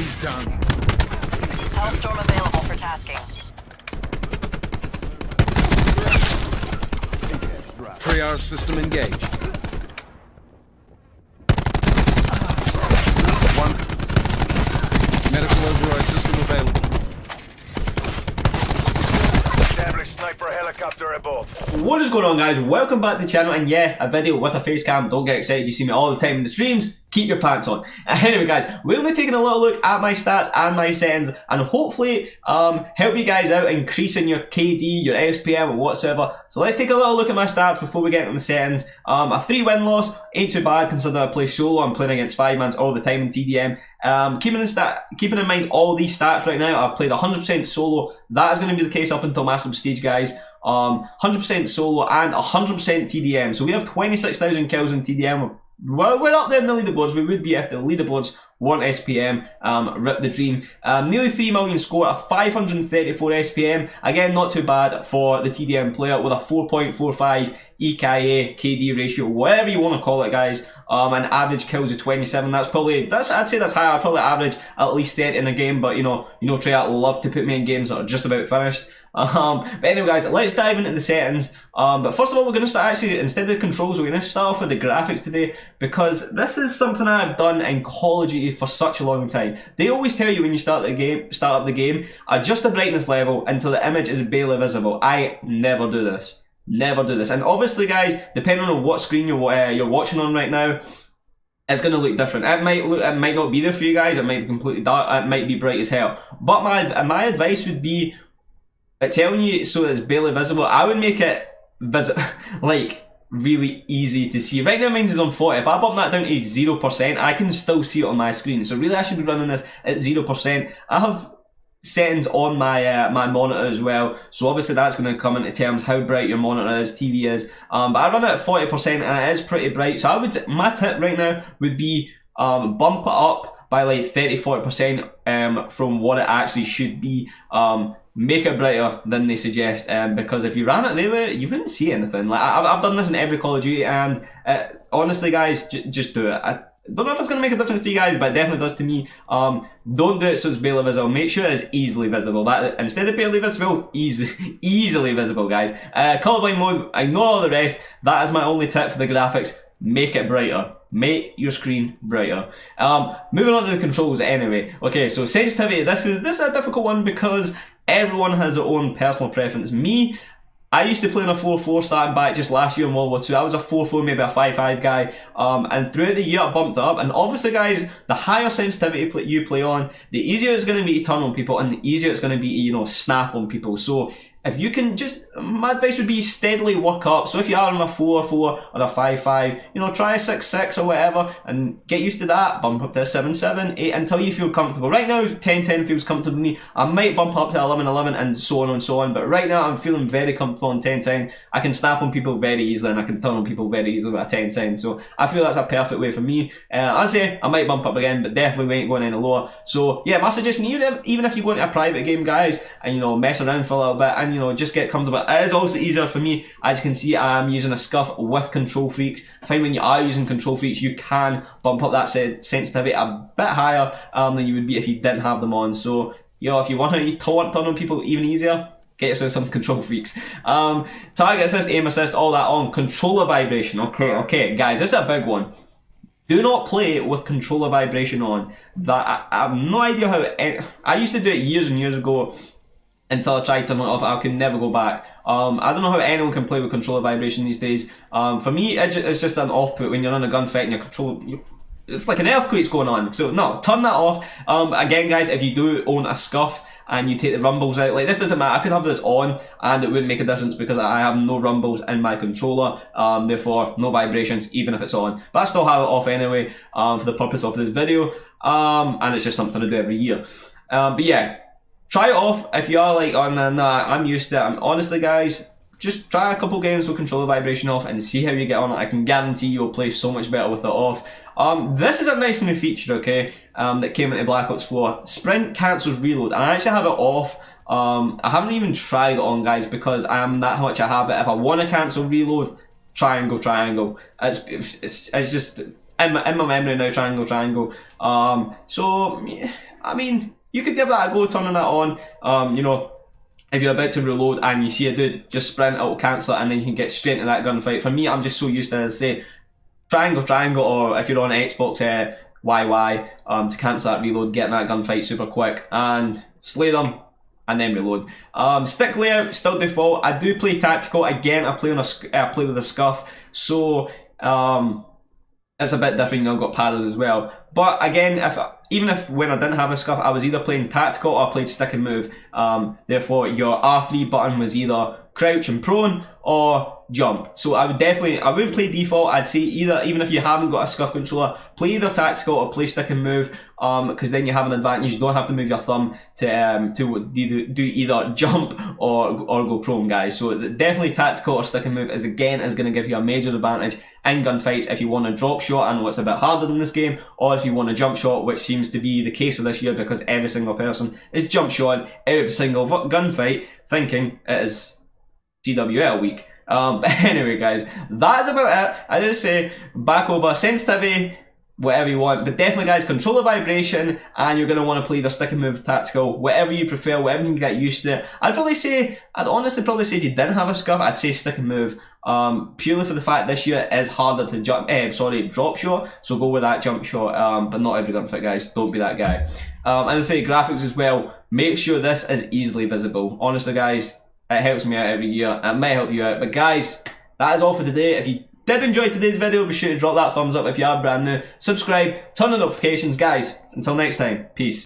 Enemy's down. Hellstorm available for tasking. Triage system engaged. One. Medical override system available. Established sniper helicopter above. What is going on, guys? Welcome back to the channel, and yes, a video with a face cam. Don't get excited, you see me all the time in the streams. Keep your pants on. Anyway, guys, we're going to be taking a little look at my stats and my settings, and hopefully help you guys out increasing your KD, your SPM, or whatsoever. So let's take a little look at my stats before we get into the settings. A 3-win loss ain't too bad considering I play solo. I'm playing against 5-mans all the time in TDM. Keeping in mind all these stats right now, I've played 100% solo. That is going to be the case up until Master Prestige, guys. 100% solo and 100% TDM. So we have 26,000 kills in TDM. Well, we're up there in the leaderboards. We would be if the leaderboards weren't SPM. Rip the dream. Nearly 3 million score, a 534 SPM. Again, not too bad for the TDM player with a 4.45 EKA KD ratio, whatever you want to call it, guys. And average kills of 27. I'd say that's high. I'd probably average at least 30 in a game, but you know, Treyarch love to put me in games that are just about finished. But anyway, guys, let's dive into the settings. But first of all, we're going to start actually, instead of the controls, we're going to start off with the graphics today, because this is something I've done in Call of Duty for such a long time. They always tell you when you start up the game, adjust the brightness level until the image is barely visible. I never do this. Never do this. And obviously, guys, depending on what screen you're watching on right now, it's going to look different. It might not be there for you guys. It might be completely dark. It might be bright as hell. But my advice would be, telling you so it's barely visible, I would make it like really easy to see. Right now mine is on 40. If I bump that down to 0%, I can still see it on my screen. So really I should be running this at 0%. I have settings on my my monitor as well, so obviously that's going to come into terms how bright your monitor is, TV is. But I run it at 40% and it is pretty bright. So my tip right now would be bump it up by like 30-40% from what it actually should be. Make it brighter than they suggest, because if you ran it there, you wouldn't see anything. Like I've done this in every Call of Duty, and honestly, guys, just do it. I don't know if it's going to make a difference to you guys, but it definitely does to me. Don't do it so it's barely visible. Make sure it's easily visible. That instead of barely visible, easily visible, guys. Colorblind mode, ignore all the rest. That is my only tip for the graphics. Make it brighter. Make your screen brighter. Moving on to the controls anyway. Okay, so sensitivity. This is a difficult one because everyone has their own personal preference. Me, I used to play on a 4-4 starting back just last year in World War II. I was a 4-4, maybe a 5-5 guy. And throughout the year I bumped it up. And obviously, guys, the higher sensitivity you play on, the easier it's going to be to turn on people, and the easier it's going to be to, snap on people. So if you can my advice would be steadily work up. So if you are on a 4-4 or a 5-5, try a 6-6 or whatever and get used to that. Bump up to a 7-7, 8 until you feel comfortable. Right now, 10-10 feels comfortable to me. I might bump up to 11-11 and so on and so on. But right now, I'm feeling very comfortable on 10-10. I can snap on people very easily and I can turn on people very easily with a 10-10. So I feel that's a perfect way for me. I say I might bump up again, but definitely ain't going any lower. So yeah, my suggestion, even if you go into a private game, guys, and mess around for a little bit and just get comfortable. It is also easier for me. As you can see, I'm using a scuff with control freaks. I find when you are using control freaks, you can bump up that sensitivity a bit higher than you would be if you didn't have them on. So if you want to turn on people even easier, get yourself some control freaks. Target assist, aim assist, all that on. Controller vibration. Okay, guys, this is a big one. Do not play with controller vibration on. That I have no idea how. I used to do it years and years ago, until I tried to turn it off. I could never go back. I don't know how anyone can play with controller vibration these days. For me, it's just an off-put when you're on a gunfight and your control. It's like an earthquake's going on. So no, turn that off. Again, guys, if you do own a scuff and you take the rumbles out, like this doesn't matter. I could have this on and it wouldn't make a difference because I have no rumbles in my controller. Therefore, no vibrations, even if it's on. But I still have it off anyway for the purpose of this video. And it's just something to do every year. But yeah. Try it off if you are like, oh nah, I'm used to it. Honestly, guys, just try a couple games with controller vibration off and see how you get on. I can guarantee you'll play so much better with it off. This is a nice new feature, okay, that came into Black Ops 4. Sprint cancels reload, and I actually have it off. I haven't even tried it on, guys, because I am that much a habit. If I want to cancel reload, triangle. It's just in my memory now, triangle. So I mean, you could give that a go, turning that on. You know, if you're about to reload and you see a dude, just sprint, it'll cancel it, and then you can get straight into that gunfight. For me, I'm just so used to, as I say, triangle, or if you're on Xbox, YY, to cancel that reload, get in that gunfight super quick, and slay them, and then reload. Stick layout, still default. I do play tactical. Again, I play with a scuff, so it's a bit different. I've got paddles as well. But again, even if when I didn't have a scuff, I was either playing tactical or I played stick and move. Therefore, your R3 button was either crouch and prone or jump. So I wouldn't play default. I'd say even if you haven't got a scuff controller, play either tactical or play stick and move, because then you have an advantage. You don't have to move your thumb to do either jump or go prone, guys. So definitely tactical or stick and move is going to give you a major advantage in gunfights if you want to drop shot. I know it's a bit harder in this game, or if you want to jump shot, which seems to be the case of this year because every single person is jump shot every single gunfight, thinking it is CWL week. But anyway, guys, that is about it. I just say back over sensitivity, whatever you want, but definitely, guys, control the vibration, and you're going to want to play the stick and move tactical, whatever you prefer, whatever you can get used to. I'd honestly probably say if you didn't have a scuff, I'd say stick and move, purely for the fact this year is harder to drop shot, so go with that jump shot, but not every gunfight, guys, don't be that guy. As I say, graphics as well, make sure this is easily visible. Honestly, guys, it helps me out every year. It might help you out. But guys, that is all for today. If you did enjoy today's video, be sure to drop that thumbs up if you are brand new. Subscribe, turn on notifications. Guys, until next time, peace.